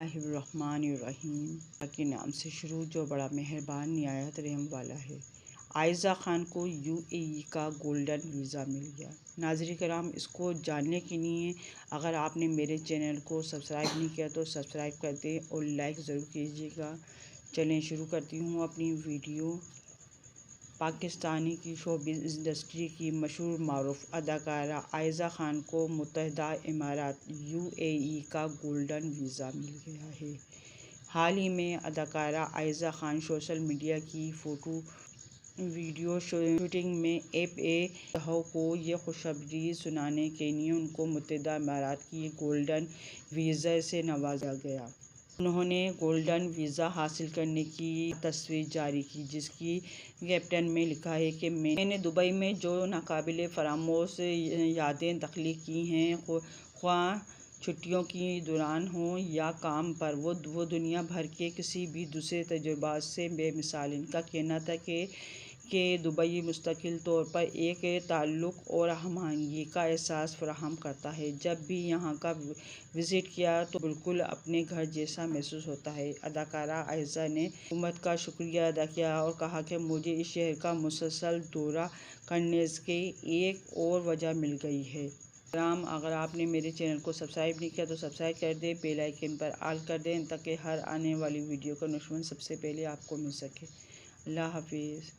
बिस्मिल्लाहिर्रहमानिर्रहीम। अल्लाह के नाम से शुरू जो बड़ा मेहरबान निहायत रहम वाला है। आयज़ा ख़ान को यूएई का गोल्डन वीज़ा मिल गया। नाज़रीन कराम, इसको जानने के लिए अगर आपने मेरे चैनल को सब्सक्राइब नहीं किया तो सब्सक्राइब कर दें और लाइक ज़रूर कीजिएगा। चलें शुरू करती हूँ अपनी वीडियो। पाकिस्तानी की शोबिज़ इंडस्ट्री की मशहूर मारूफ अदाकारा आयज़ा ख़ान को मुत्तहिदा इमारात यूएई का गोल्डन वीज़ा मिल गया है। हाल ही में अदाकारा आयज़ा ख़ान सोशल मीडिया की फ़ोटो वीडियो शूटिंग में एफ.ए. को ये खुशखबरी सुनाने के लिए उनको मुत्तहिदा इमारात की गोल्डन वीज़ा से नवाजा गया। उन्होंने गोल्डन वीज़ा हासिल करने की तस्वीर जारी की, जिसकी कैप्शन में लिखा है कि मैंने दुबई में जो नाकाबिले फरामोश यादें तख्लीक की हैं, ख्वाह छुट्टियों के दौरान हों या काम पर, वो दुनिया भर के किसी भी दूसरे तजुर्बात से बेमिसाल। इनका कहना था कि दुबई मुस्तकिल तौर पर एक ताल्लुक़ और हम-आहंगी का एहसास फ़राहम करता है। जब भी यहाँ का विज़िट किया तो बिल्कुल अपने घर जैसा महसूस होता है। अदाकारा आयज़ा ने हुकूमत का शुक्रिया अदा किया और कहा कि मुझे इस शहर का मुसलसल दौरा करने की एक और वजह मिल गई है। अगर आपने मेरे चैनल को सब्सक्राइब नहीं किया तो सब्सक्राइब कर दें, बेल आइकन पर ऑल कर दें ताकि हर आने वाली वीडियो का नोटिफिकेशन सबसे पहले आपको मिल सके। अल्लाह हाफिज़।